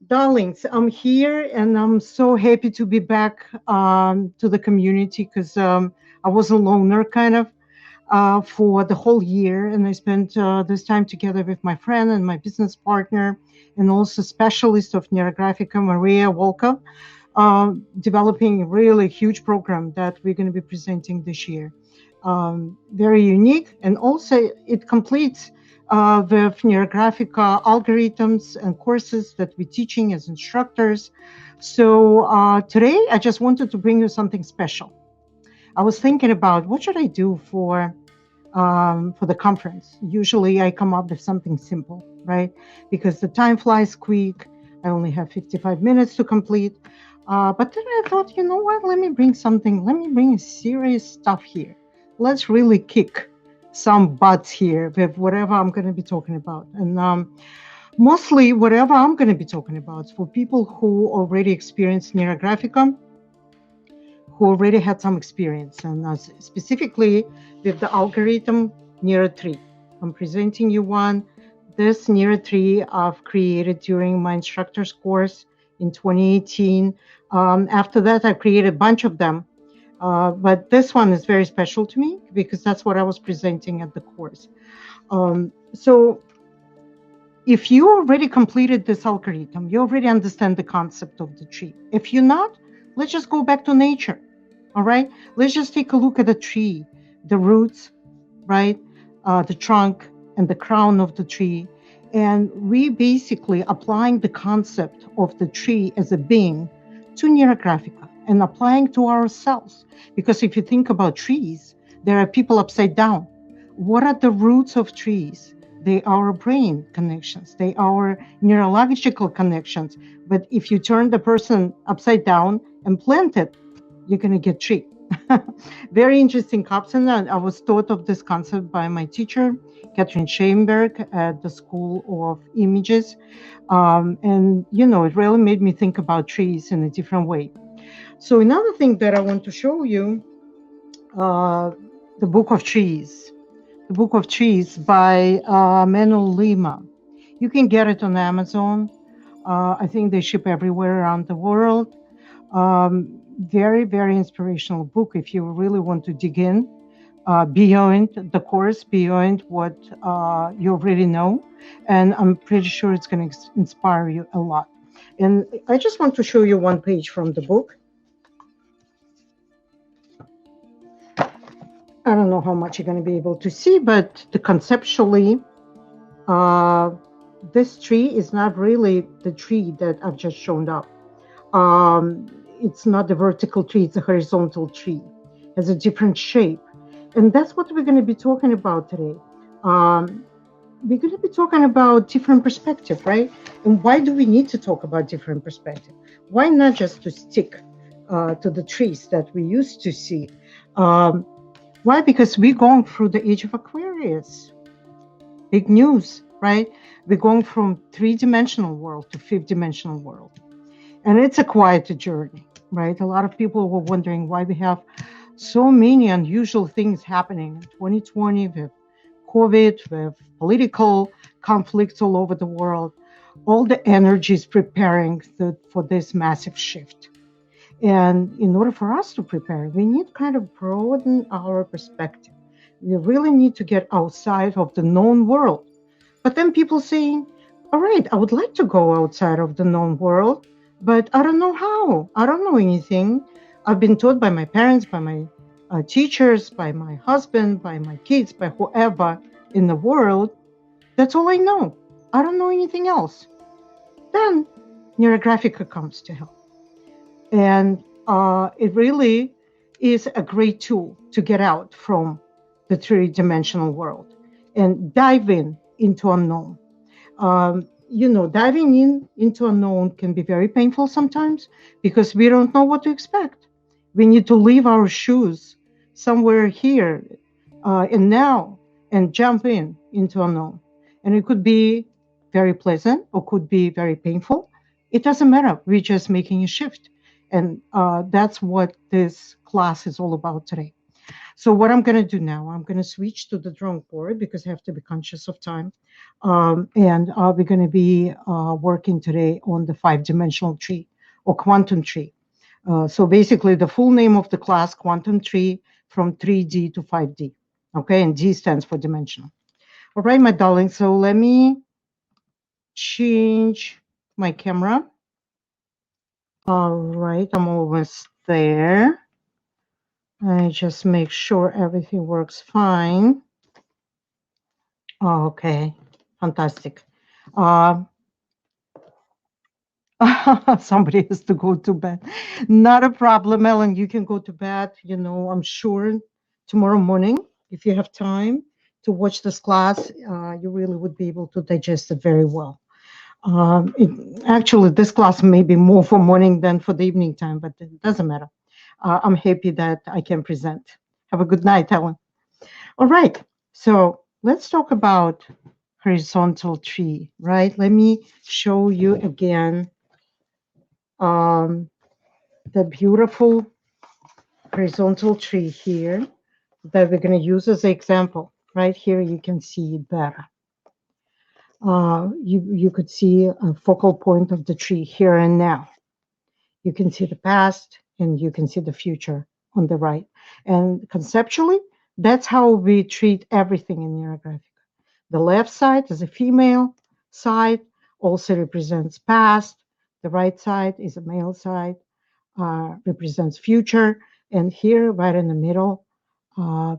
Darlings, I'm here and I'm so happy to be back to the community because I was a loner kind of for the whole year. And I spent this time together with my friend and my business partner and also specialist of Neurographica, Maria Wolka, developing a really huge program that we're going to be presenting this year. Very unique, and also it completes with Neurographica algorithms and courses that we're teaching as instructors. So today, I just wanted to bring you something special. I was thinking about what should I do for the conference. Usually, I come up with something simple, right? Because the time flies quick. I only have 55 minutes to complete. But then I thought, you know what? Let me bring something. Let me bring serious stuff here. Let's really kick some butts here with whatever I'm going to be talking about. And mostly, whatever I'm going to be talking about is for people who already experienced Neurographica, who already had some experience, and specifically with the algorithm NeuroTree. I'm presenting you one. This NeuroTree I've created during my instructor's course in 2018. After that, I created a bunch of them. But this one is very special to me because that's what I was presenting at the course. So if you already completed this algorithm, you already understand the concept of the tree. If you're not, let's just go back to nature. All right, let's just take a look at the tree, the roots, right, the trunk and the crown of the tree. And we basically applying the concept of the tree as a being to Neurographica and applying to ourselves. Because if you think about trees, there are people upside down. What are the roots of trees? They are brain connections. They are neurological connections. But if you turn the person upside down and plant it, you're going to get tree. Very interesting concept. I was taught of this concept by my teacher, Catherine Schoenberg, at the School of Images. And, you know, it really made me think about trees in a different way. So another thing that I want to show you, the Book of Trees. The Book of Trees by Manuel Lima. You can get it on Amazon. I think they ship everywhere around the world. Very, very inspirational book if you really want to dig in beyond the course, beyond what you already know. And I'm pretty sure it's going to inspire you a lot. And I just want to show you one page from the book. I don't know how much you're going to be able to see, but conceptually, this tree is not really the tree that I've just shown up. It's not the vertical tree, it's a horizontal tree. It has a different shape. And that's what we're going to be talking about today. We're going to be talking about different perspective, right? And why do we need to talk about different perspective? Why not just to stick to the trees that we used to see? Why? Because we're going through the age of Aquarius. Big news, right? We're going from three-dimensional world to fifth-dimensional world. And it's a quiet journey, right? A lot of people were wondering why we have so many unusual things happening in 2020 with COVID, with political conflicts all over the world. All the energy is preparing for this massive shift. And in order for us to prepare, we need to kind of broaden our perspective. We really need to get outside of the known world. But then people saying, all right, I would like to go outside of the known world, but I don't know how. I don't know anything. I've been taught by my parents, by my teachers, by my husband, by my kids, by whoever in the world. That's all I know. I don't know anything else. Then Neurographica comes to help. And it really is a great tool to get out from the three-dimensional world and dive into unknown. You know, diving into unknown can be very painful sometimes because we don't know what to expect. We need to leave our shoes somewhere here and now and jump into unknown. And it could be very pleasant or could be very painful. It doesn't matter. We're just making a shift. And that's what this class is all about today. So what I'm going to do now, I'm going to switch to the drawing board because I have to be conscious of time. And we're going to be working today on the five-dimensional tree or quantum tree. So basically the full name of the class, quantum tree from 3D to 5D. Okay, and D stands for dimensional. All right, my darling, so let me change my camera. All right, I'm almost there. I just make sure everything works fine. Okay, fantastic. Somebody has to go to bed. Not a problem, Ellen. You can go to bed. I'm sure tomorrow morning, if you have time to watch this class, you really would be able to digest it very well. Actually, this class may be more for morning than for the evening time, but it doesn't matter. I'm happy that I can present. Have a good night, Ellen. All right, so let's talk about horizontal tree, right? Let me show you again the beautiful horizontal tree here that we're going to use as an example. Right here, you can see it better. You could see a focal point of the tree here and now. You can see the past and you can see the future on the right. And conceptually, that's how we treat everything in Neurographica. The left side is a female side, also represents past. The right side is a male side, represents future. And here, right in the middle,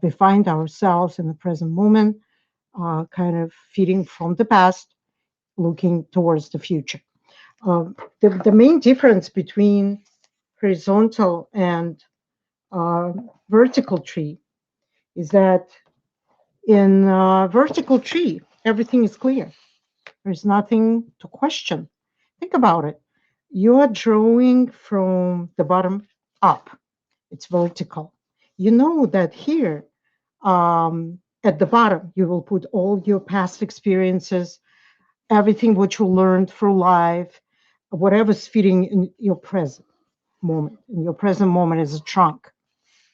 we find ourselves in the present moment, kind of feeding from the past, looking towards the future. The main difference between horizontal and vertical tree is that in vertical tree, everything is clear. There's nothing to question. Think about it. You are drawing from the bottom up. It's vertical. You know that here at the bottom, you will put all your past experiences, everything what you learned through life, whatever's fitting in your present moment. And your present moment is a trunk.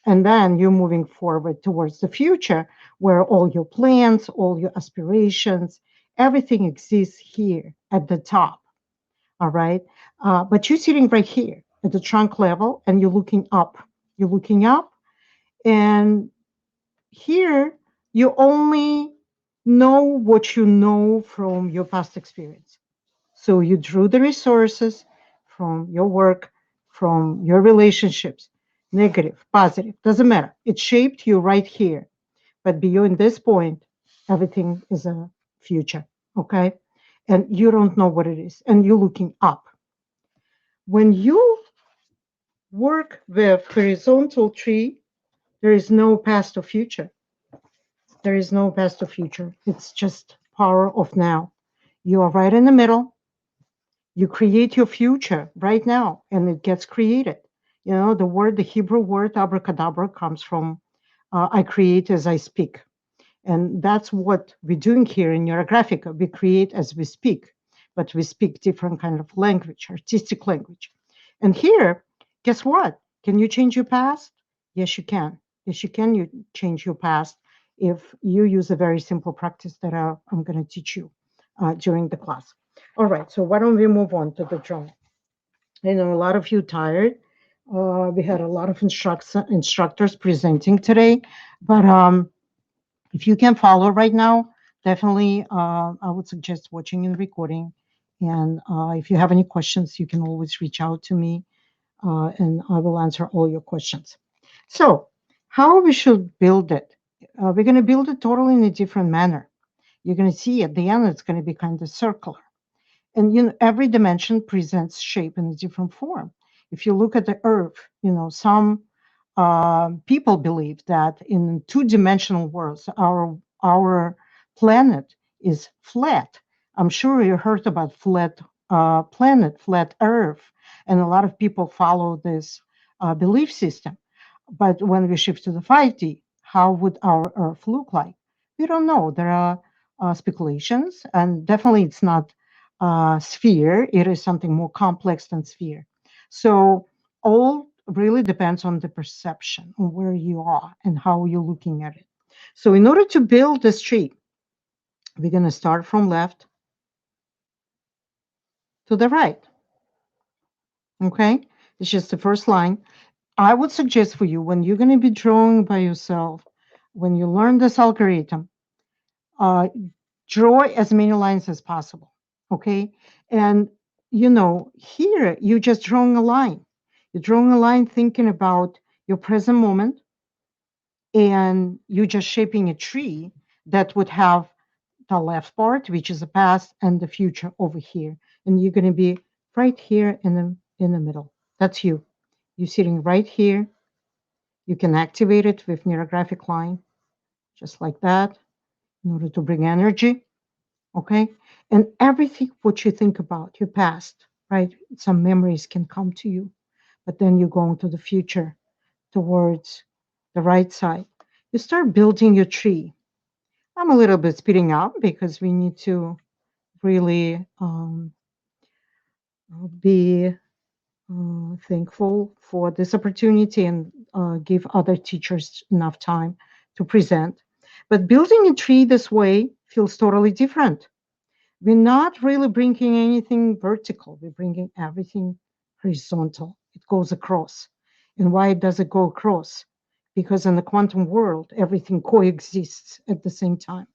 And then you're moving forward towards the future where all your plans, all your aspirations, everything exists here at the top. All right. But you're sitting right here at the trunk level and you're looking up. You're looking up. And here you only know what you know from your past experience. So you drew the resources from your work, from your relationships, negative, positive, doesn't matter. It shaped you right here. But beyond this point, everything is a future, okay? And you don't know what it is, and you're looking up. When you work with horizontal tree, there is no past or future. There is no past or future. It's just power of now. You are right in the middle. You create your future right now, and it gets created. The Hebrew word abracadabra comes from I create as I speak. And that's what we're doing here in Neurographica. We create as we speak, but we speak different kind of language, artistic language. And here, guess what? Can you change your past? Yes, you can. Yes, you can. You change your past if you use a very simple practice that I'm going to teach you during the class. All right, so why don't we move on to the drawing? I know a lot of you tired. We had a lot of instructors presenting today, but if you can follow right now, definitely I would suggest watching and recording. And if you have any questions, you can always reach out to me and I will answer all your questions. So how we should build it? We're going to build it totally in a different manner. You're going to see at the end, it's going to be kind of circular. And every dimension presents shape in a different form. If you look at the Earth, some people believe that in two-dimensional worlds, our planet is flat. I'm sure you heard about flat planet, flat Earth, and a lot of people follow this belief system. But when we shift to the 5D, how would our Earth look like? We don't know. There are speculations, and definitely it's not sphere. It is something more complex than sphere. So all really depends on the perception, on where you are and how you're looking at it. So in order to build this tree, we're going to start from left to the right. Okay? It's just the first line. I would suggest for you, when you're going to be drawing by yourself, when you learn this algorithm, uh, draw as many lines as possible. Okay? And here you're just drawing a line. You're drawing a line thinking about your present moment, and you're just shaping a tree that would have the left part, which is the past, and the future over here. And you're going to be right here in the middle. That's you. You're sitting right here. You can activate it with neurographic line, just like that, in order to bring energy. Okay. And everything what you think about your past, right? Some memories can come to you, but then you go into the future towards the right side. You start building your tree. I'm a little bit speeding up because we need to really be thankful for this opportunity and give other teachers enough time to present. But building a tree this way feels totally different. We're not really bringing anything vertical, we're bringing everything horizontal. It goes across. And why does it go across? Because in the quantum world, everything coexists at the same time.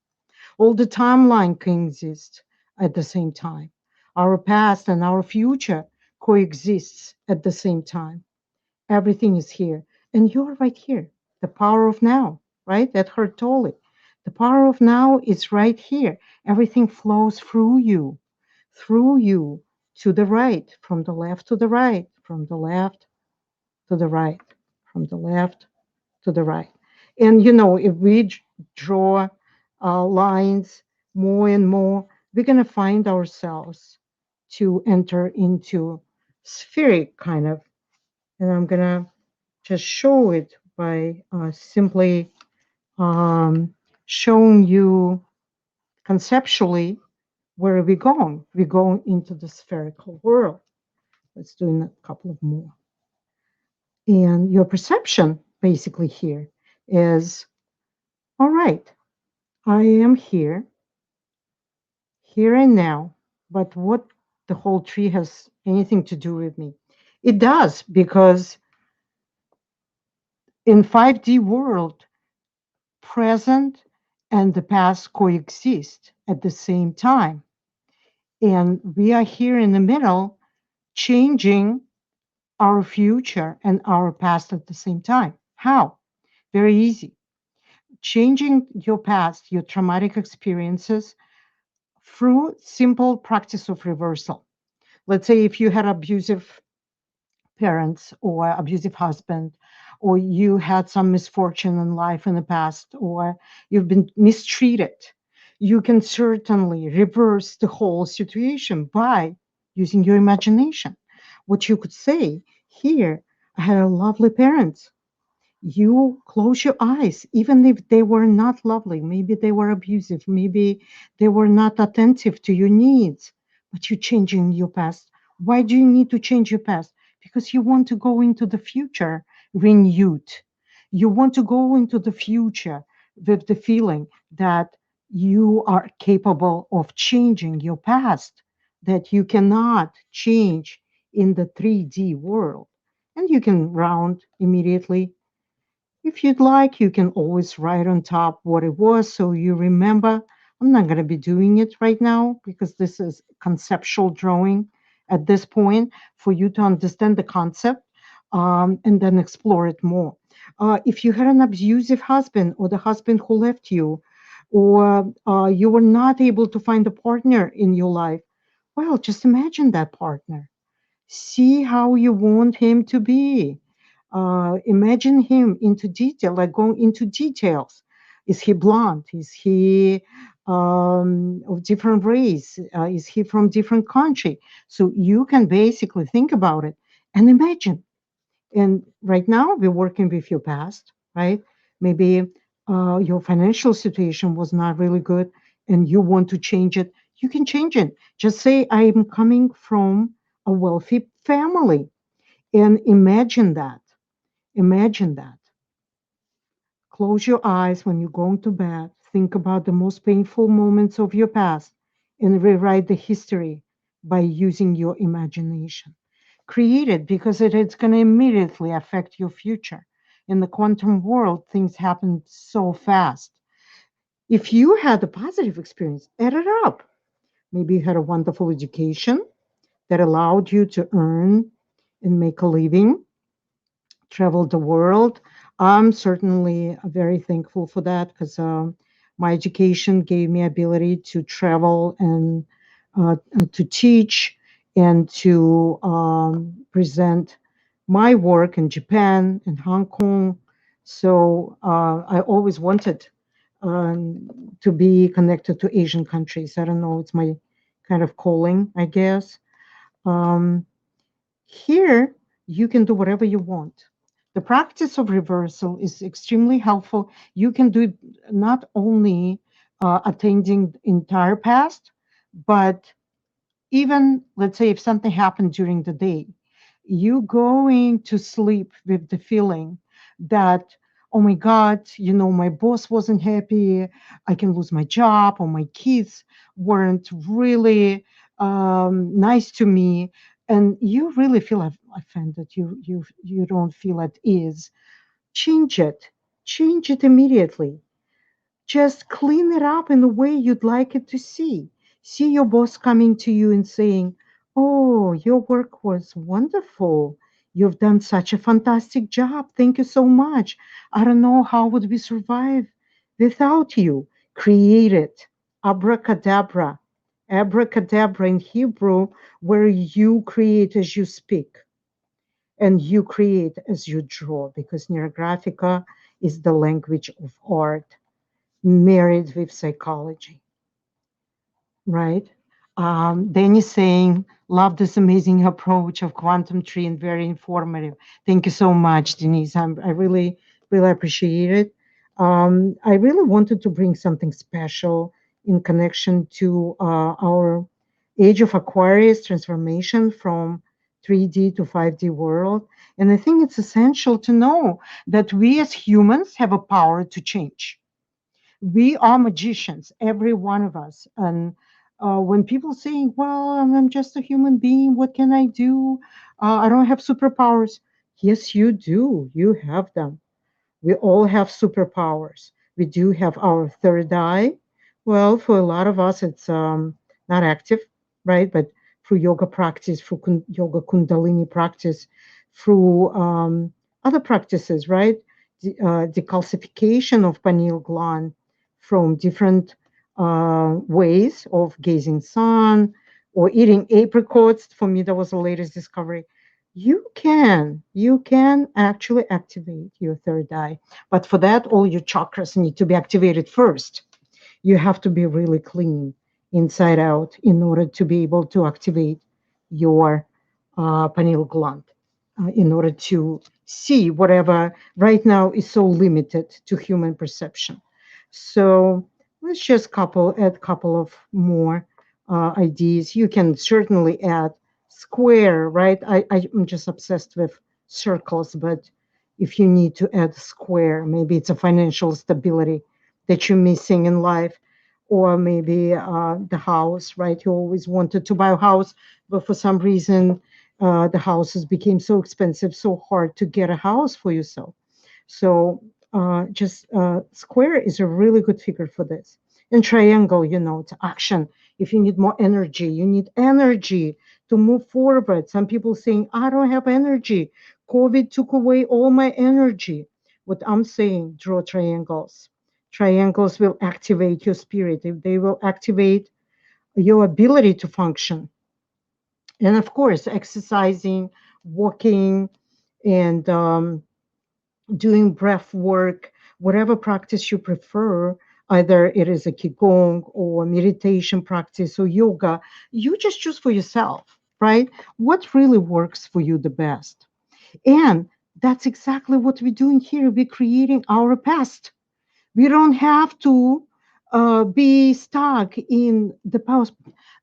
All the timeline coexist at the same time. Our past and our future coexists at the same time. Everything is here. And you're right here. The power of now, right? That heard Tolle. The power of now is right here. Everything flows through you to the right, from the left to the right, from the left to the right, from the left to the right. And if we draw lines more and more, we're going to find ourselves to enter into spheric kind of. And I'm going to just show it by simply showing you conceptually where we're going. We're going into the spherical world. Let's do a couple of more. And your perception basically here is, all right, I am here and now, but what the whole tree has anything to do with me? It does, because in 5D world, present and the past coexist at the same time. And we are here in the middle, changing our future and our past at the same time. How? Very easy. Changing your past, your traumatic experiences, through simple practice of reversal. Let's say if you had abusive parents or abusive husband, or you had some misfortune in life in the past, or you've been mistreated, you can certainly reverse the whole situation by using your imagination. What you could say, here, I had a lovely parents. You close your eyes, even if they were not lovely, maybe they were abusive, maybe they were not attentive to your needs, but you're changing your past. Why do you need to change your past? Because you want to go into the future renewed. You want to go into the future with the feeling that you are capable of changing your past, that you cannot change in the 3D world. And you can round immediately. If you'd like, you can always write on top what it was so you remember. I'm not going to be doing it right now because this is conceptual drawing at this point for you to understand the concept, and then explore it more. If you had an abusive husband, or the husband who left you, or you were not able to find a partner in your life, well, just imagine that partner. See how you want him to be. Imagine him into detail, like going into details. Is he blonde? Is he of different race? Is he from different country? So you can basically think about it and imagine. And right now we're working with your past, right? Maybe your financial situation was not really good and you want to change it. You can change it. Just say, I'm coming from a wealthy family, And imagine that. Imagine that. Close your eyes when you're going to bed. Think about the most painful moments of your past and rewrite the history by using your imagination. Create it because it's going to immediately affect your future. In the quantum world, things happen so fast. If you had a positive experience, add it up. Maybe you had a wonderful education that allowed you to earn and make a living, traveled the world. I'm certainly very thankful for that because my education gave me ability to travel and to teach and to present my work in Japan and Hong Kong. So I always wanted to be connected to Asian countries. I don't know, it's my kind of calling, I guess. Um, Here, you can do whatever you want. The practice of reversal is extremely helpful. You can do it not only attending the entire past, but even let's say if something happened during the day, you going to sleep with the feeling that, oh my God, my boss wasn't happy, I can lose my job, or my kids weren't really nice to me, and you really feel offended, you don't feel at ease. Change it. Change it immediately. Just clean it up in the way you'd like it to see. See your boss coming to you and saying, "Oh, your work was wonderful. You've done such a fantastic job. Thank you so much. I don't know how would we survive without you." Create it. Abracadabra. Abracadabra in Hebrew, where you create as you speak and you create as you draw, because Neurographica is the language of art married with psychology, right? Danny saying, love this amazing approach of quantum tree and very informative. Thank you so much, Denise. I really, really appreciate it. I really wanted to bring something special in connection to our age of Aquarius transformation from 3D to 5D world. And I think it's essential to know that we as humans have a power to change. We are magicians, every one of us. And when people saying, "Well, I'm just a human being. What can I do? I don't have superpowers." Yes, you do. You have them. We all have superpowers. We do have our third eye. Well, for a lot of us, it's not active, right? But through yoga practice, through yoga kundalini practice, through other practices, right? Decalcification of pineal gland from different ways of gazing sun or eating apricots. For me, that was the latest discovery. You can actually activate your third eye, but for that, all your chakras need to be activated first. You have to be really clean inside out in order to be able to activate your pineal gland, in order to see whatever right now is so limited to human perception. So let's just add couple of more ideas. You can certainly add square, right? I'm just obsessed with circles, but if you need to add square, maybe it's a financial stability that you're missing in life, or maybe the house, right? You always wanted to buy a house, but for some reason, the houses became so expensive, so hard to get a house for yourself. So just square is a really good figure for this. And triangle, it's action. If you need more energy, you need energy to move forward. Some people saying, I don't have energy. COVID took away all my energy. What I'm saying, draw triangles. Triangles will activate your spirit. They will activate your ability to function. And of course, exercising, walking, and doing breath work, whatever practice you prefer, either it is a qigong or meditation practice or yoga, you just choose for yourself, right? What really works for you the best. And that's exactly what we're doing here. We're creating our past. We don't have to be stuck in the past,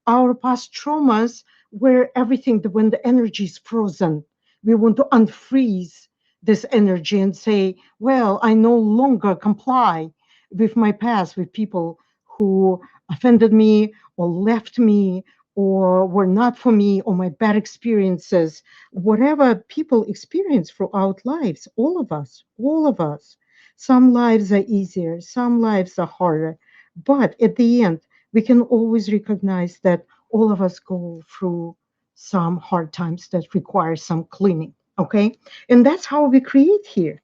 our past traumas, where everything, when the energy is frozen. We want to unfreeze this energy and say, well, I no longer comply with my past, with people who offended me or left me or were not for me, or my bad experiences, whatever people experience throughout lives, all of us. Some lives are easier, some lives are harder. But at the end, we can always recognize that all of us go through some hard times that require some cleaning. Okay. And that's how we create here.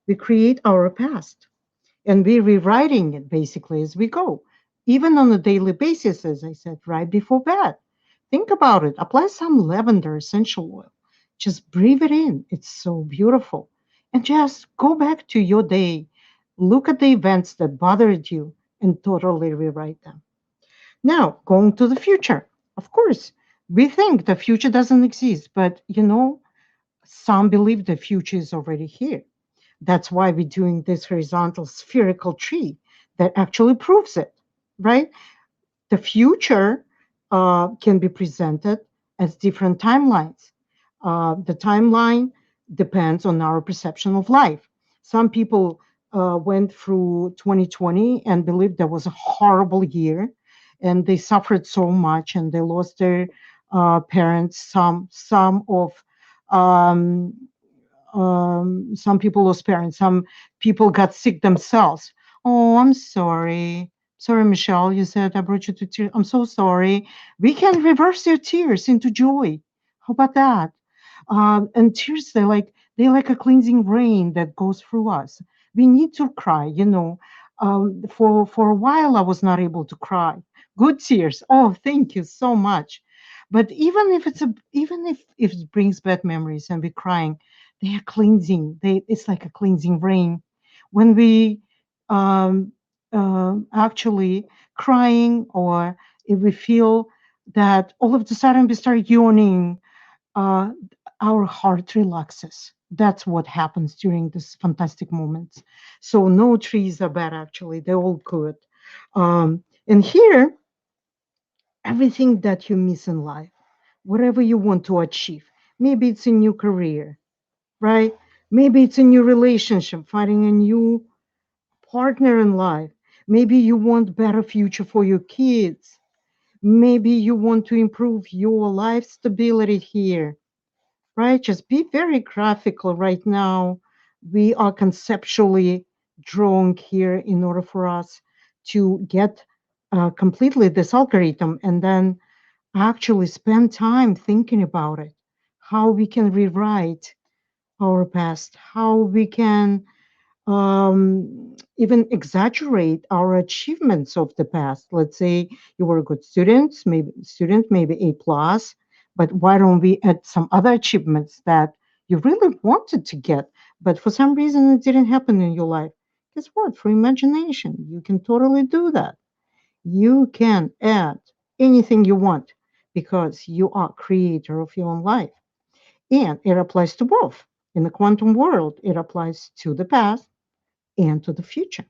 We create our past and we're rewriting it basically as we go, even on a daily basis, as I said, right before bed. Think about it. Apply some lavender essential oil. Just breathe it in. It's so beautiful. And just go back to your day. Look at the events that bothered you and totally rewrite them. Now, going to the future. Of course, we think the future doesn't exist, but some believe the future is already here. That's why we're doing this horizontal spherical tree that actually proves it, right? The future can be presented as different timelines. The timeline depends on our perception of life. Some people went through 2020 and believed that was a horrible year, and they suffered so much, and they lost their parents. Some of um, some people lost parents. Some people got sick themselves. Oh, I'm sorry. Sorry, Michelle. You said I brought you to tears. I'm so sorry. We can reverse your tears into joy. How about that? And tears, they like a cleansing rain that goes through us. We need to cry. For a while, I was not able to cry. Good tears. Oh, thank you so much. But even if it brings bad memories and we're crying, they are cleansing. It's like a cleansing rain. When we um, actually crying, or if we feel that all of a sudden we start yawning, uh, our heart relaxes. That's what happens during this fantastic moments. So no trees are bad, actually. They're all good. And here, everything that you miss in life, whatever you want to achieve, maybe it's a new career, right? Maybe it's a new relationship, finding a new partner in life. Maybe you want better future for your kids. Maybe you want to improve your life stability here, right? Just be very graphical right now. We are conceptually drawing here in order for us to get completely this algorithm and then actually spend time thinking about it, how we can rewrite our past, how we can even exaggerate our achievements of the past. Let's say you were a good student, maybe A plus, but why don't we add some other achievements that you really wanted to get, but for some reason it didn't happen in your life? Guess what? For imagination, you can totally do that. You can add anything you want because you are creator of your own life. And it applies to both. In the quantum world, it applies to the past and to the future.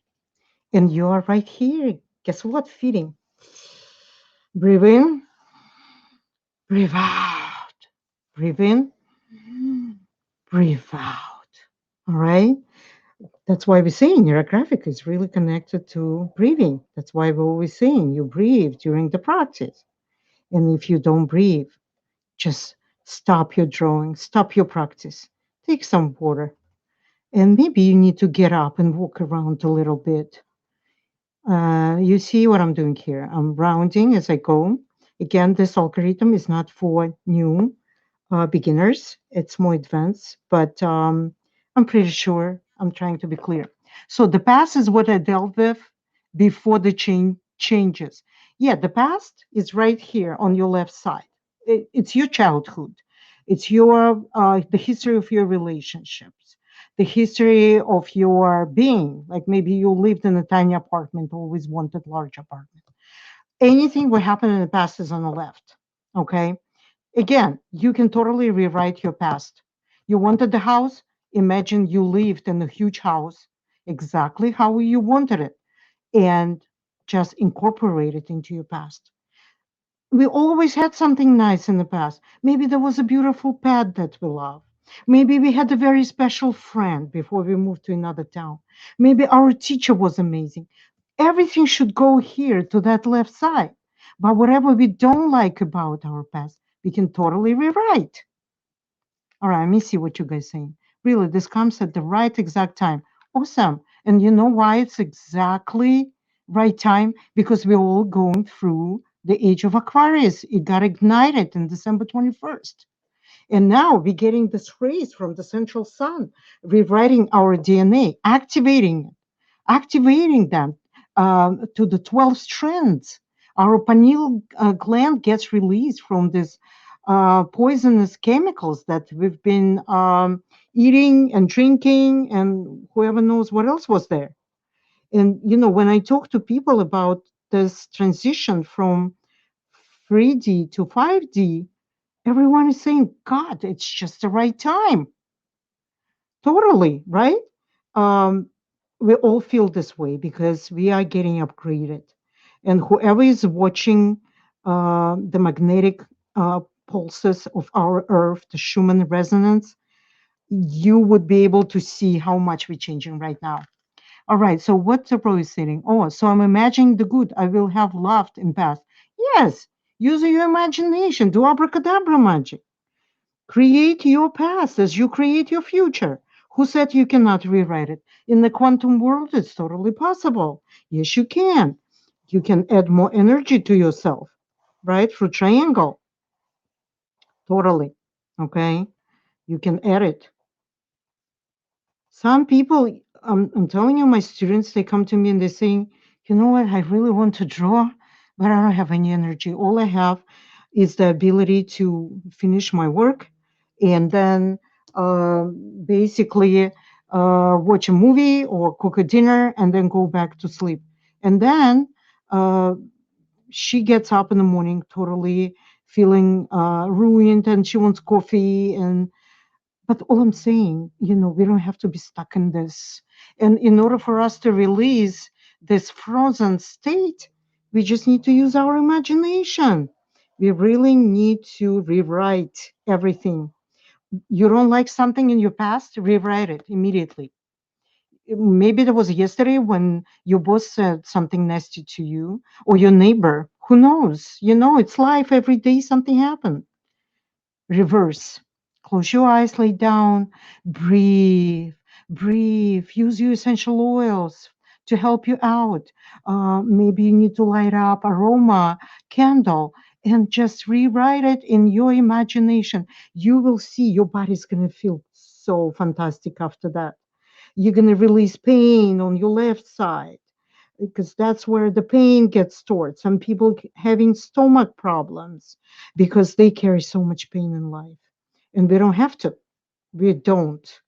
And you are right here. Guess what? Feeding. Breathe in, breathe out. Breathe in, breathe out. All right. That's why we say Neurographica is really connected to breathing. That's why we're always saying you breathe during the practice. And if you don't breathe, just stop your drawing, stop your practice, take some water. And maybe you need to get up and walk around a little bit. You see what I'm doing here. I'm rounding as I go. Again, this algorithm is not for new beginners. It's more advanced, but I'm pretty sure I'm trying to be clear. So the past is what I dealt with before the changes. Yeah, the past is right here on your left side. It's your childhood. It's your the history of your relationships, the history of your being. Like maybe you lived in a tiny apartment, always wanted large apartment. Anything what happened in the past is on the left. Okay. Again, you can totally rewrite your past. You wanted the house? Imagine you lived in a huge house exactly how you wanted it and just incorporate it into your past. We always had something nice in the past. Maybe there was a beautiful pet that we love. Maybe we had a very special friend before we moved to another town. Maybe our teacher was amazing. Everything should go here to that left side. But whatever we don't like about our past, we can totally rewrite. All right, let me see what you guys saying. Really, this comes at the right exact time. Awesome. And you know why it's exactly right time? Because we're all going through the age of Aquarius. It got ignited in December 21st. And now we're getting this rays from the central sun, rewriting our DNA, activating them to the 12 strands. Our pineal gland gets released from these poisonous chemicals that we've been eating and drinking, and whoever knows what else was there. And, you know, when I talk to people about this transition from 3D to 5D, everyone is saying, God, it's just the right time. Totally, right? Um, we all feel this way because we are getting upgraded. And whoever is watching the magnetic pulses of our Earth, the Schumann resonance, you would be able to see how much we're changing right now. All right, so what's the pro is saying? Oh, so I'm imagining the good I will have loved in past. Yes, use your imagination, do abracadabra magic. Create your past as you create your future. Who said you cannot rewrite it? In the quantum world, it's totally possible. Yes, you can. You can add more energy to yourself, right? Through triangle. Totally. Okay. You can add it. Some people, I'm telling you, my students, they come to me and they're saying, you know what, I really want to draw, but I don't have any energy. All I have is the ability to finish my work and then basically watch a movie or cook a dinner and then go back to sleep. And then uh, she gets up in the morning totally feeling ruined and she wants coffee and but all I'm saying, you know, we don't have to be stuck in this. And in order for us to release this frozen state, we just need to use our imagination. We really need to rewrite everything. You don't like something in your past, rewrite it immediately. Maybe that was yesterday when your boss said something nasty to you or your neighbor. Who knows? You know, it's life. Every day something happens. Reverse. Close your eyes, lay down, breathe, breathe. Use your essential oils to help you out. Maybe you need to light up aroma candle and just rewrite it in your imagination. You will see your body's going to feel so fantastic after that. You're going to release pain on your left side because that's where the pain gets stored. Some people having stomach problems because they carry so much pain in life. And we don't have to. We don't.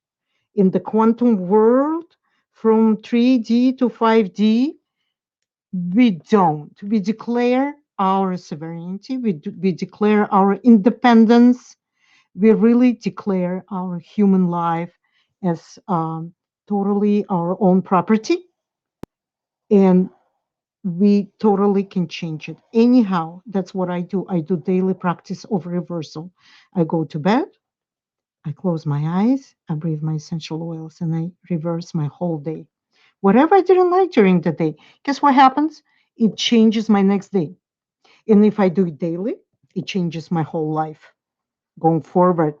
In the quantum world, from 3D to 5D, we don't. We declare our sovereignty, we declare our independence, we really declare our human life as totally our own property. And we totally can change it. Anyhow, that's what I do. I do daily practice of reversal. I go to bed, I close my eyes, I breathe my essential oils, and I reverse my whole day. Whatever I didn't like during the day, guess what happens? It changes my next day. And if I do it daily, it changes my whole life going forward.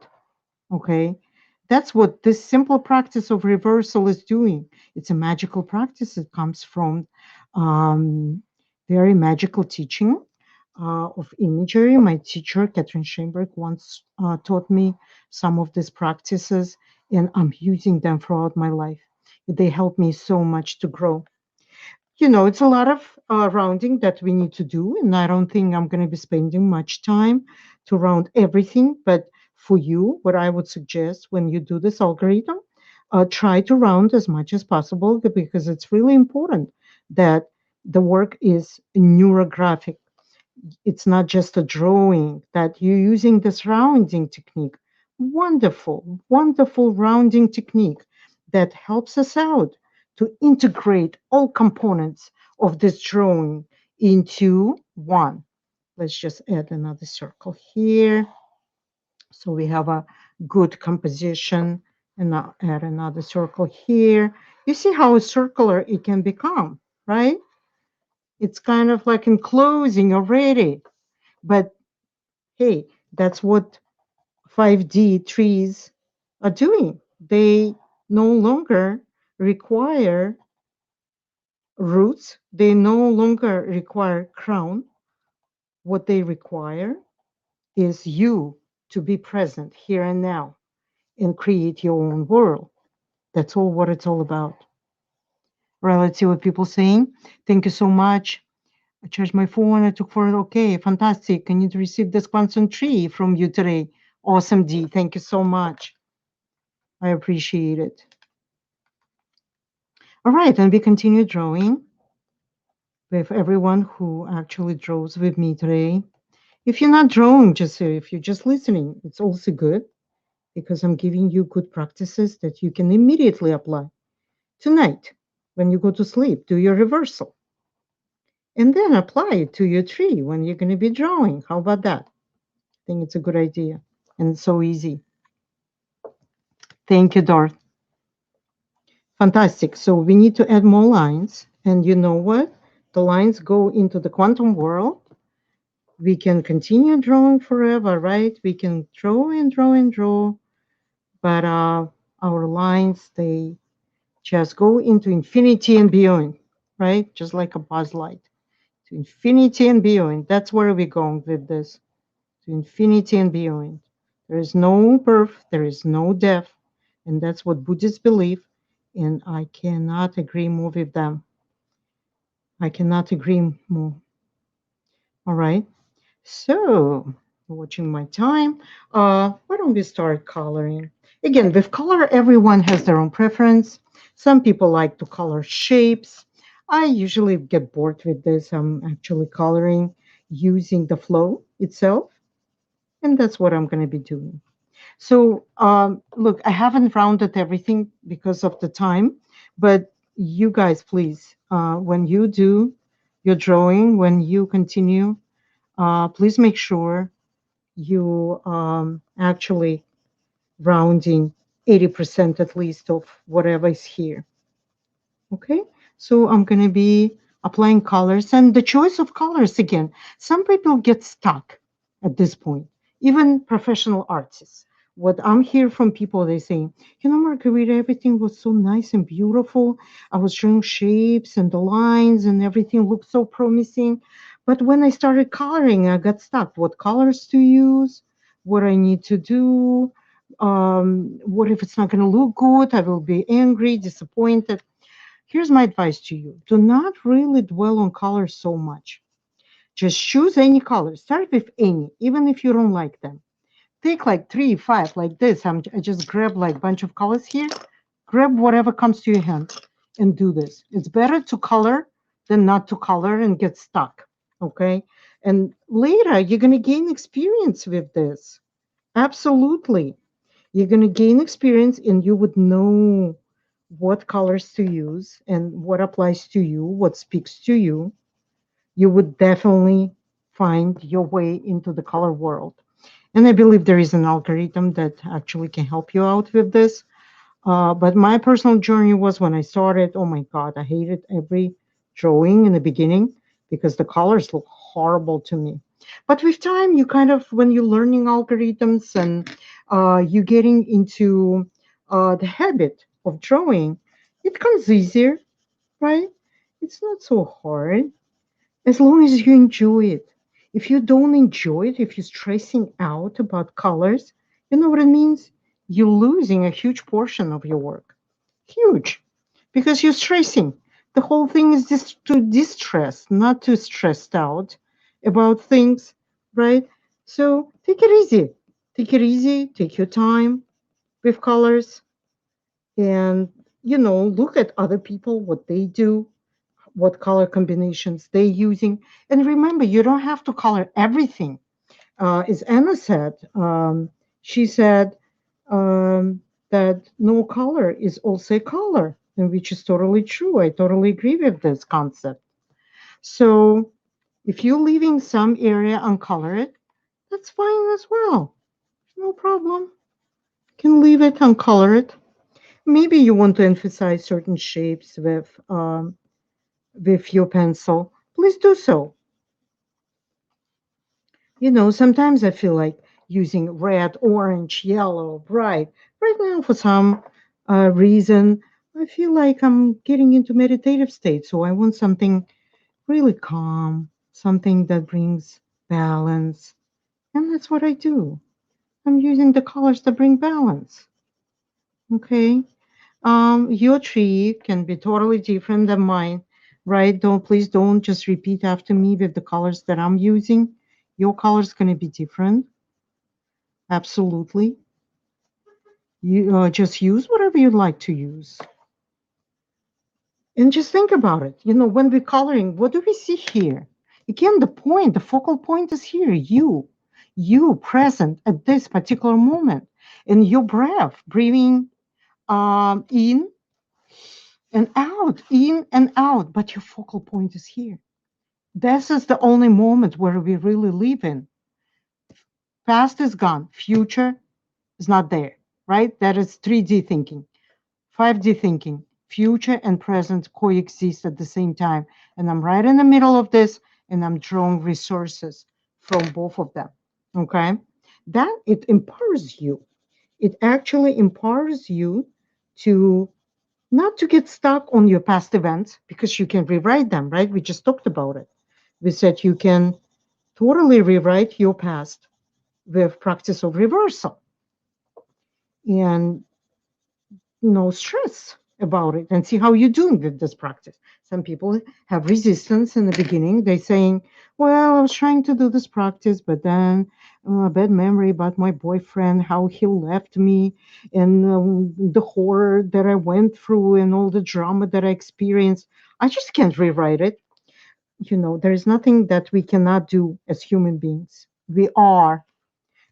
Okay. That's what this simple practice of reversal is doing. It's a magical practice. It comes from um, very magical teaching of imagery. My teacher, Catherine Schoenberg, once taught me some of these practices, and I'm using them throughout my life. They help me so much to grow. You know, it's a lot of rounding that we need to do, and I don't think I'm going to be spending much time to round everything. But for you, what I would suggest when you do this algorithm, try to round as much as possible because it's really important that the work is neurographic. It's not just a drawing, that you're using this rounding technique. Wonderful, wonderful rounding technique that helps us out to integrate all components of this drawing into one. Let's just add another circle here. So we have a good composition, and now add another circle here. You see how circular it can become, right? It's kind of like enclosing already. But hey, that's what 5D trees are doing. They no longer require roots, they no longer require crown. What they require is you to be present here and now and create your own world. That's all what it's all about. Right, let's see what people saying. Thank you so much. I charged my phone. I took for it. Okay, fantastic. I need to receive this quantum tree from you today. Awesome, D. Thank you so much. I appreciate it. All right, and we continue drawing with everyone who actually draws with me today. If you're not drawing, just if you're just listening, it's also good because I'm giving you good practices that you can immediately apply tonight when you go to sleep. Do your reversal and then apply it to your tree when you're going to be drawing. How about that? I think it's a good idea and it's so easy. Thank you, Dorth. Fantastic. So we need to add more lines. And you know what? The lines go into the quantum world. We can continue drawing forever, right? We can draw and draw and draw, but our lines, they just go into infinity and beyond, right? Just like a buzz light to infinity and beyond. That's where we're going with this, to infinity and beyond. There is no birth, there is no death, and that's what Buddhists believe, and I cannot agree more with them. I cannot agree more. All right. So, watching my time, why don't we start coloring? Again, with color, everyone has their own preference. Some people like to color shapes. I usually get bored with this. I'm actually coloring using the flow itself, and that's what I'm going to be doing. So, look, I haven't rounded everything because of the time, but you guys, please, when you do your drawing, when you continue, please make sure you actually rounding 80% at least of whatever is here. Okay, so I'm going to be applying colors and the choice of colors again. Some people get stuck at this point, even professional artists. What I'm hearing from people, they say, you know, Margarita, everything was so nice and beautiful. I was drawing shapes and the lines and everything looked so promising. But when I started coloring, I got stuck. What colors to use? What I need to do? What if it's not going to look good? I will be angry, disappointed. Here's my advice to you. Do not really dwell on colors so much. Just choose any color. Start with any, even if you don't like them. Take like three, five, like this. I just grab like a bunch of colors here. Grab whatever comes to your hand and do this. It's better to color than not to color and get stuck. Okay. And later, you're going to gain experience with this. Absolutely. You're going to gain experience and you would know what colors to use and what applies to you, what speaks to you. You would definitely find your way into the color world. And I believe there is an algorithm that actually can help you out with this. But my personal journey was when I started, oh my God, I hated every drawing in the beginning because the colors look horrible to me. But with time, you kind of, when you're learning algorithms and you're getting into the habit of drawing, it comes easier, right? It's not so hard as long as you enjoy it. If you don't enjoy it, if you're stressing out about colors, you know what it means? You're losing a huge portion of your work. Huge. Because you're stressing. The whole thing is just to distress, not to stressed out about things, right? So take it easy. Take it easy. Take your time with colors and, look at other people, what they do, what color combinations they're using. And remember, you don't have to color everything. As Anna said, she said that no color is also a color, and which is totally true. I totally agree with this concept. So If you're leaving some area uncolored, that's fine as well. No problem. Can leave it uncolored. Maybe you want to emphasize certain shapes with your pencil. Please do so. Sometimes I feel like using red, orange, yellow, bright. Right now, for some reason, I feel like I'm getting into meditative state. So I want something really calm, something that brings balance. And that's what I do. I'm using the colors that bring balance. Okay. Your tree can be totally different than mine, right? Please don't just repeat after me with the colors that I'm using. Your color's going to be different. Absolutely. You just use whatever you'd like to use. And just think about it. When we're coloring, what do we see here? Again, the focal point is here. You present at this particular moment. And your breath, breathing in and out, but your focal point is here. This is the only moment where we really live in. Past is gone, future is not there, right? That is 3D thinking. 5D thinking, future and present coexist at the same time. And I'm right in the middle of this, and I'm drawing resources from both of them. Okay? That it empowers you. It actually empowers you to not to get stuck on your past events because you can rewrite them, right? We just talked about it. We said you can totally rewrite your past with practice of reversal and no stress about it and see how you're doing with this practice. Some people have resistance in the beginning. They're saying, well, I was trying to do this practice, but then a bad memory about my boyfriend, how he left me, and the horror that I went through and all the drama that I experienced. I just can't rewrite it. There is nothing that we cannot do as human beings. We are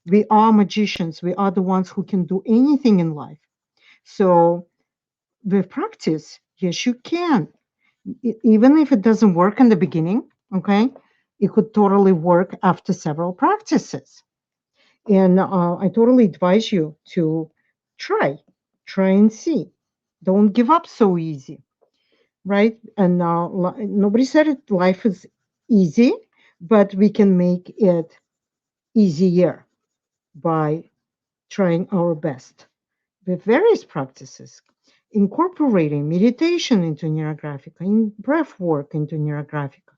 magicians. We are the ones who can do anything in life. So with practice, yes, you can. Even if it doesn't work in the beginning, okay, it could totally work after several practices. And I totally advise you to try, try and see. Don't give up so easy, right? And nobody said it. Life is easy, but we can make it easier by trying our best with various practices, incorporating meditation into Neurographica, in breath work into Neurographica,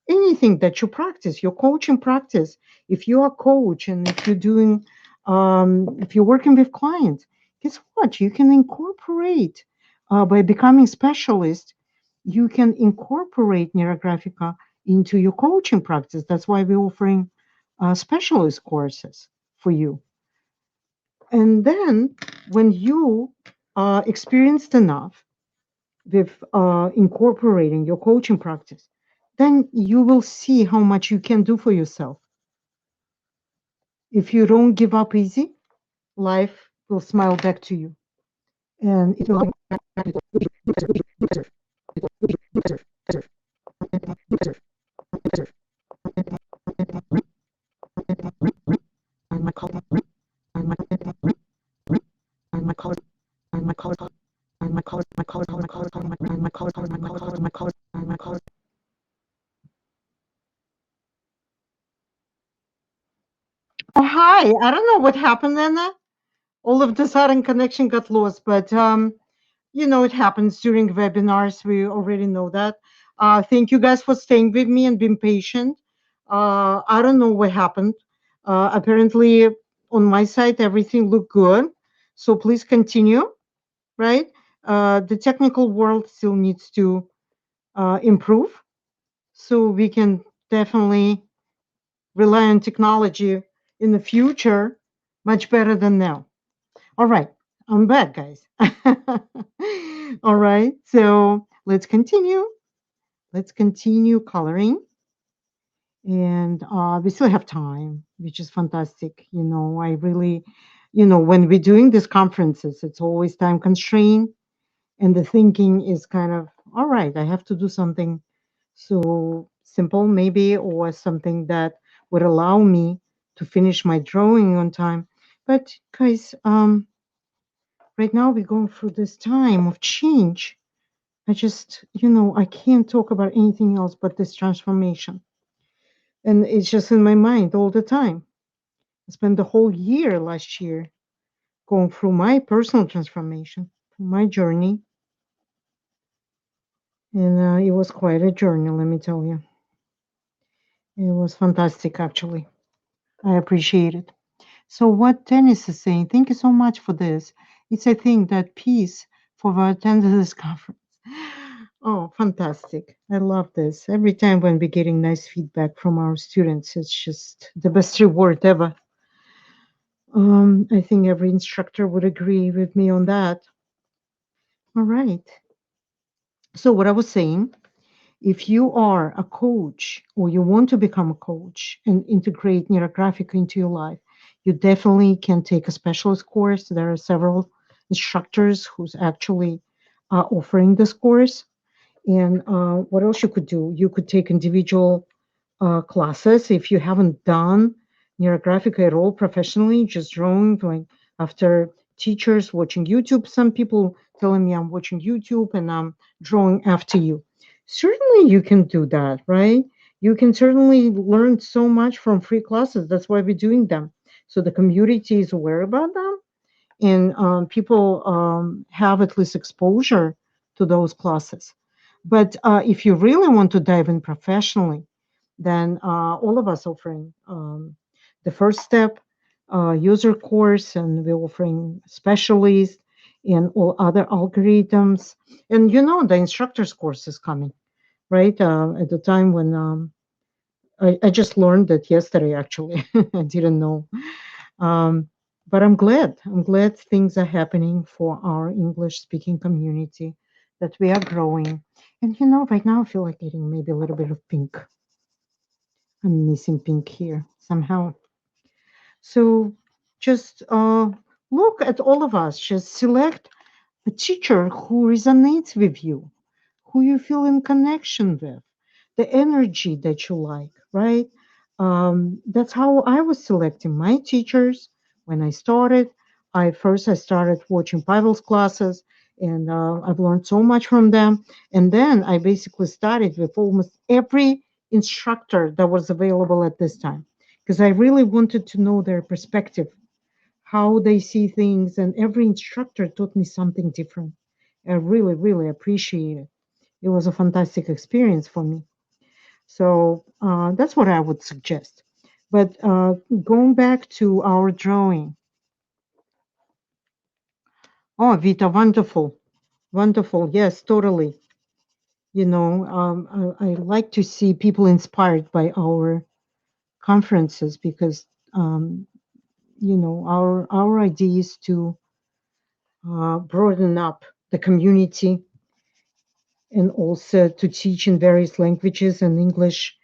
anything that you practice, your coaching practice. If you're a coach and if you're working with clients, guess what? You can incorporate by becoming specialist. You can incorporate Neurographica into your coaching practice. That's why we're offering specialist courses for you. And then when you are experienced enough with incorporating your coaching practice, then you will see how much you can do for yourself. If you don't give up easy, life will smile back to you. And it will Oh, hi. I don't know what happened then. All of the sudden connection got lost, but it happens during webinars. We already know that. Thank you guys for staying with me and being patient. I don't know what happened. Apparently, on my side, everything looked good. So please continue, right? The technical world still needs to improve. So we can definitely rely on technology in the future much better than now. All right, I'm back, guys. All right, so let's continue. Let's continue coloring. And we still have time, which is fantastic. I really, when we're doing these conferences, it's always time constrained. And the thinking is kind of, all right, I have to do something so simple maybe, or something that would allow me to finish my drawing on time. But guys, right now we're going through this time of change. I just, I can't talk about anything else but this transformation. And it's just in my mind all the time. I spent the whole year last year going through my personal transformation, my journey. And it was quite a journey, let me tell you. It was fantastic, actually. I appreciate it. So, what Dennis is saying, thank you so much for this. It's, I think, that piece for the attendance this conference. Oh, fantastic. I love this. Every time when we're getting nice feedback from our students, it's just the best reward ever. I think every instructor would agree with me on that. All right. So, what I was saying, if you are a coach or you want to become a coach and integrate Neurographica into your life, you definitely can take a specialist course. There are several instructors who's actually offering this course. And what else you could do? You could take individual classes if you haven't done Neurographica at all professionally, just drawing, like after teachers watching YouTube. Some people telling me I'm watching YouTube and I'm drawing after you. Certainly, you can do that, right? You can certainly learn so much from free classes. That's why we're doing them. So the community is aware about them and people have at least exposure to those classes. But if you really want to dive in professionally, then all of us offering the first step user course, and we're offering specialists and all other algorithms. And the instructor's course is coming, right? At the time when I just learned it yesterday, actually. I didn't know. Um, but I'm glad. I'm glad things are happening for our English speaking community, that we are growing. And right now I feel like eating maybe a little bit of pink. I'm missing pink here somehow. So just look at all of us. Just select a teacher who resonates with you, who you feel in connection with, the energy that you like, right? That's how I was selecting my teachers when I started. I started watching Pavel's classes, and I've learned so much from them. And then I basically started with almost every instructor that was available at this time, because I really wanted to know their perspective, how they see things, and every instructor taught me something different. I really, really appreciate it. It was a fantastic experience for me. So that's what I would suggest. But going back to our drawing. Oh, Vita, wonderful. Wonderful. Yes, totally. I like to see people inspired by our conferences because, our idea is to broaden up the community and also to teach in various languages. And English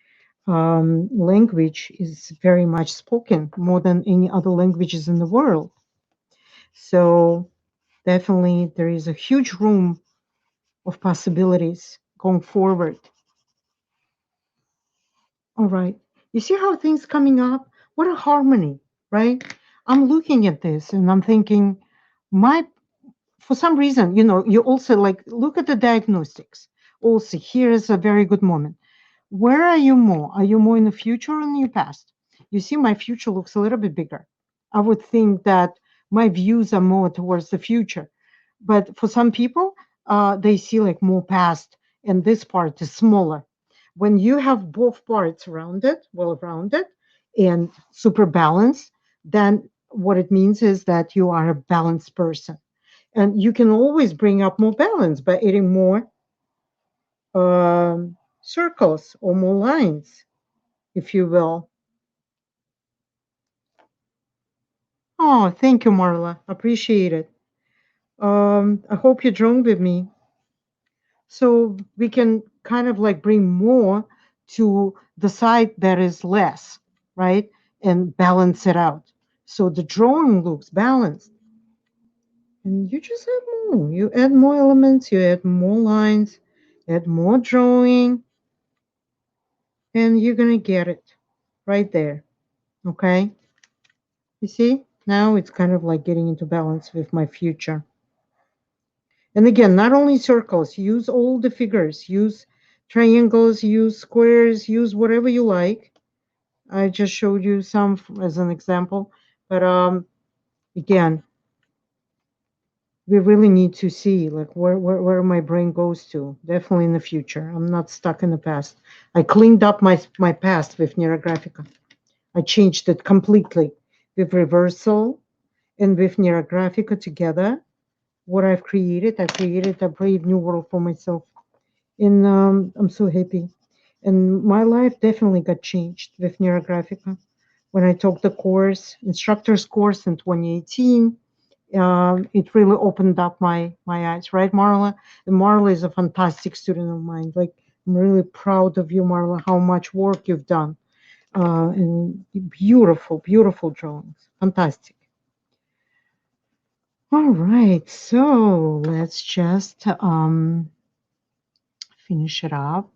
language is very much spoken more than any other languages in the world. So definitely there is a huge room of possibilities going forward. All right. You see how things coming up? What a harmony, right? I'm looking at this and I'm thinking, my for some reason, you also like look at the diagnostics. Also, here is a very good moment. Where are you more? Are you more in the future or in your past? You see, my future looks a little bit bigger. I would think that my views are more towards the future. But for some people, they see like more past, and this part is smaller. When you have both parts rounded, well rounded, and super balanced, then what it means is that you are a balanced person. And you can always bring up more balance by adding more circles or more lines, if you will. Oh, thank you, Marla. Appreciate it. I hope you joined with me. So we can kind of like bring more to the side that is less, right? And balance it out. So the drawing looks balanced. And you just add more. You add more elements, you add more lines, add more drawing. and you're going to get it right there. Okay? You see? Now it's kind of like getting into balance with my future. And again, not only circles, use all the figures, use triangles, use squares, use whatever you like. I just showed you some as an example, but again, we really need to see like where my brain goes to. Definitely in the future. I'm not stuck in the past. I cleaned up my past with Neurographica. I changed it completely with reversal and with Neurographica together. What I created a brave new world for myself. And I'm so happy. And my life definitely got changed with Neurographica. When I took the course, instructor's course in 2018, it really opened up my eyes, right, Marla? And Marla is a fantastic student of mine. Like, I'm really proud of you, Marla, how much work you've done. And beautiful, beautiful drawings. Fantastic. All right, so let's just finish it up.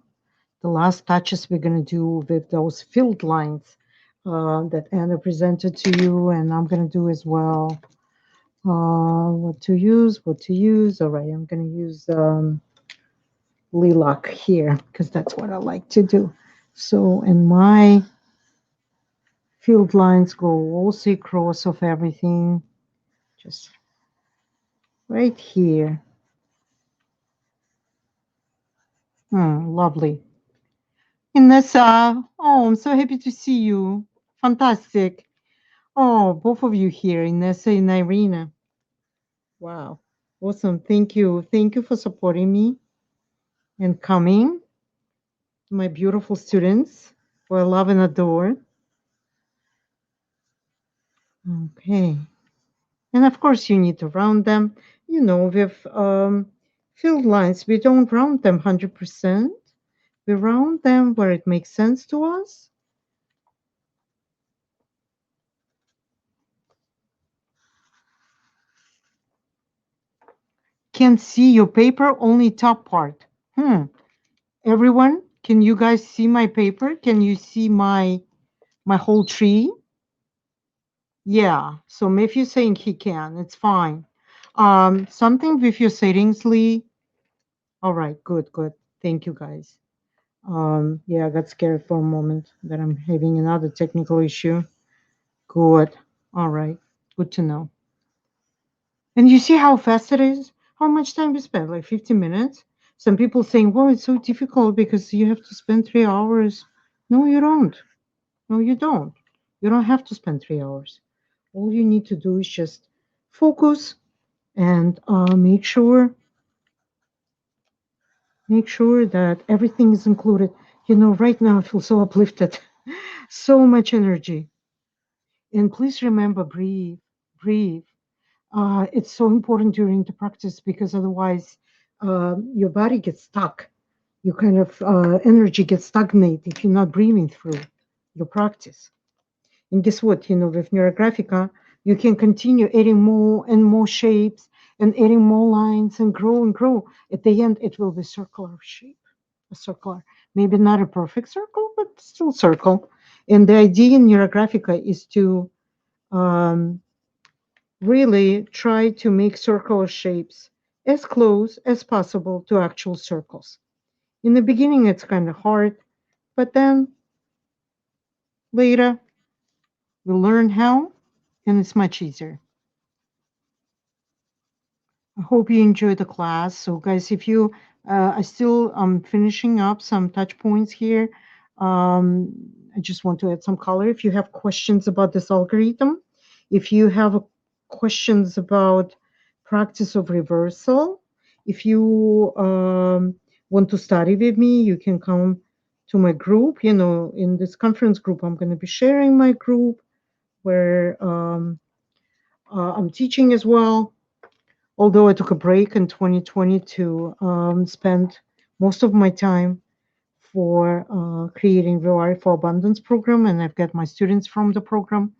The last touches we're going to do with those filled lines that Anna presented to you, and I'm going to do as well. What to use, what to use. All right, I'm going to use lilac here because that's what I like to do. So, and my field lines go all the across of everything, just right here. Lovely. Inessa, oh, I'm so happy to see you. Fantastic. Oh, both of you here, Inessa and Irina. Wow. Awesome. Thank you. Thank you for supporting me and coming. My beautiful students who I love and adore. Okay. And of course, you need to round them. You know, with field lines, we don't round them 100%. We round them where it makes sense to us. Can't see your paper, only top part. Everyone, can you guys see my paper? Can you see my whole tree? Yeah. So Matthew's saying he can. It's fine. Something with your settings, Lee. All right. Good. Good. Thank you, guys. Yeah, I got scared for a moment that I'm having another technical issue. Good. All right. Good to know. And you see how fast it is? How much time we spent? Like 15 minutes? Some people saying, well, it's so difficult because you have to spend 3 hours. No, you don't. No, you don't. You don't have to spend 3 hours. All you need to do is just focus and make sure that everything is included. You know, right now I feel so uplifted, so much energy. And please remember, breathe, breathe. It's so important during the practice because otherwise your body gets stuck. Your kind of energy gets stagnant if you're not breathing through your practice. And guess what? You know, with Neurographica, you can continue adding more and more shapes and adding more lines and grow and grow. At the end, it will be circular shape, a circular, maybe not a perfect circle, but still circle. And the idea in Neurographica is to um, really try to make circular shapes as close as possible to actual circles. In the beginning, it's kind of hard, but then later, we'll learn how, and it's much easier. I hope you enjoyed the class. So, guys, if you, I still finishing up some touch points here. Um, I just want to add some color. If you have questions about this algorithm, if you have questions about practice of reversal, if you want to study with me, you can come to my group. You know, in this conference group, I'm going to be sharing my group where I'm teaching as well. Although I took a break in 2020 to spend most of my time for creating Rewire for Abundance program, and I've got my students from the program,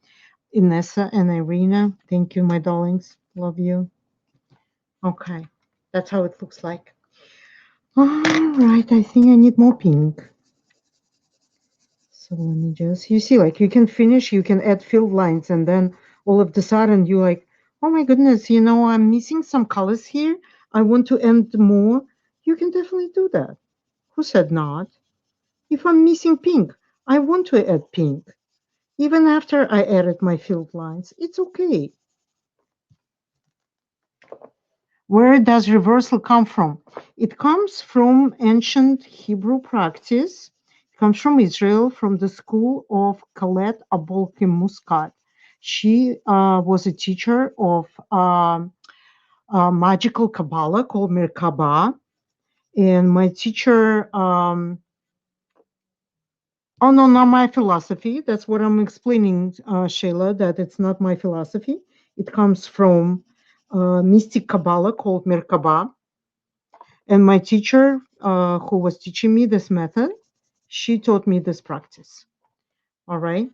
Inessa and Irina. Thank you, my darlings. Love you. Okay, that's how it looks like. All right, I think I need more pink. So let me just, you see, like you can finish, you can add filled lines, and then all of the sudden you like, oh my goodness, I'm missing some colors here. I want to add more. You can definitely do that. Who said not? If I'm missing pink, I want to add pink. Even after I added my filled lines, it's okay. Where does reversal come from? It comes from ancient Hebrew practice. It comes from Israel, from the school of Colette Abolkim Muscat. She was a teacher of magical Kabbalah called Merkabah. And my teacher, oh no, not my philosophy. That's what I'm explaining, Shayla, that it's not my philosophy. It comes from mystic Kabbalah called Merkabah. And my teacher, who was teaching me this method, she taught me this practice. All right.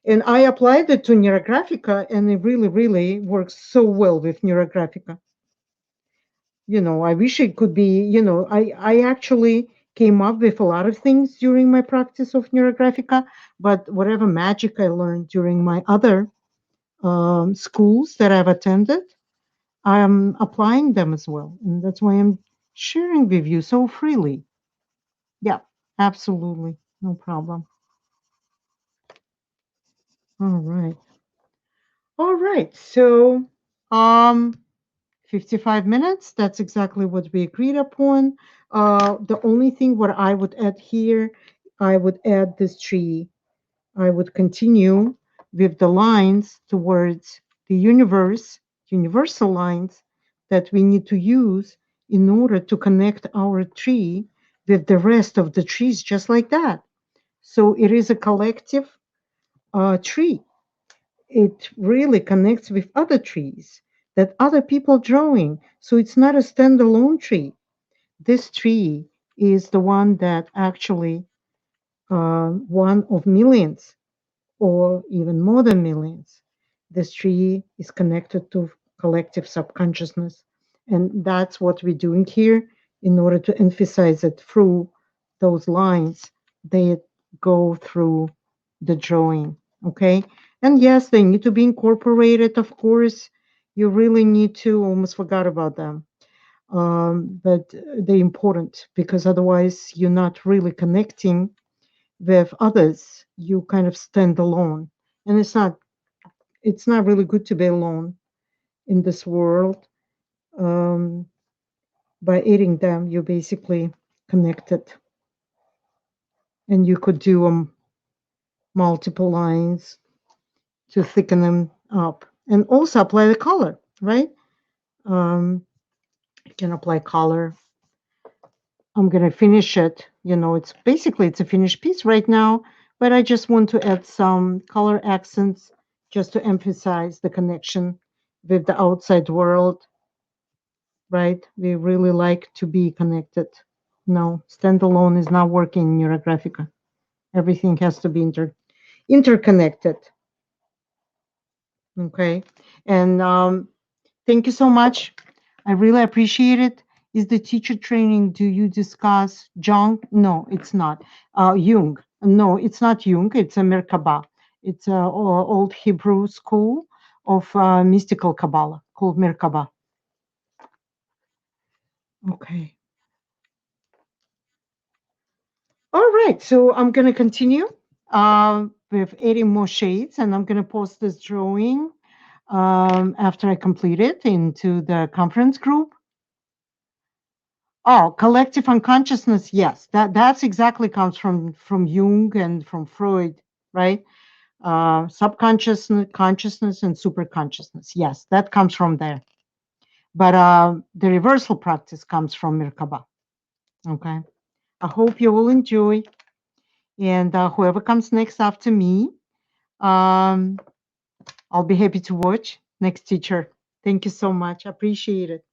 And I applied it to Neurographica, and it really, really works so well with Neurographica. I wish it could be, I actually came up with a lot of things during my practice of Neurographica, but whatever magic I learned during my other schools that I've attended, I'm applying them as well. And that's why I'm sharing with you so freely. Yeah, absolutely. No problem. All right. All right. So, um, 55 minutes, that's exactly what we agreed upon. The only thing what I would add here, I would add this tree. I would continue with the lines towards the universal lines that we need to use in order to connect our tree with the rest of the trees, just like that. So it is a collective tree. It really connects with other trees that other people drawing. So it's not a standalone tree. This tree is the one that actually one of millions or even more than millions. This tree is connected to collective subconsciousness. And that's what we're doing here in order to emphasize it through those lines. They go through the drawing. Okay. And yes, they need to be incorporated, of course. You really need to, almost forgot about them. But they're important because otherwise you're not really connecting with others. You kind of stand alone. And it's not really good to be alone in this world. Um, by eating them, you're basically connected. And you could do multiple lines to thicken them up. And also apply the color, right? You can apply color. I'm going to finish it. It's a finished piece right now, but I just want to add some color accents just to emphasize the connection with the outside world, right? We really like to be connected. No, standalone is not working in Neurographica. Everything has to be interconnected. Okay. And thank you so much. I really appreciate it. Is the teacher training, do you discuss Jung? No, it's not. Jung. No, it's not Jung. It's a Merkabah. It's a old Hebrew school of mystical Kabbalah called Merkabah. Okay. All right. So I'm going to continue with adding more shades, and I'm going to post this drawing after I complete it into the conference group. Oh, collective unconsciousness. Yes, that's exactly comes from Jung and from Freud, right? Subconsciousness, consciousness, and superconsciousness. Yes, that comes from there. But the reversal practice comes from Merkaba. Okay. I hope you will enjoy. And whoever comes next after me, I'll be happy to watch. Next teacher. Thank you so much. Appreciate it.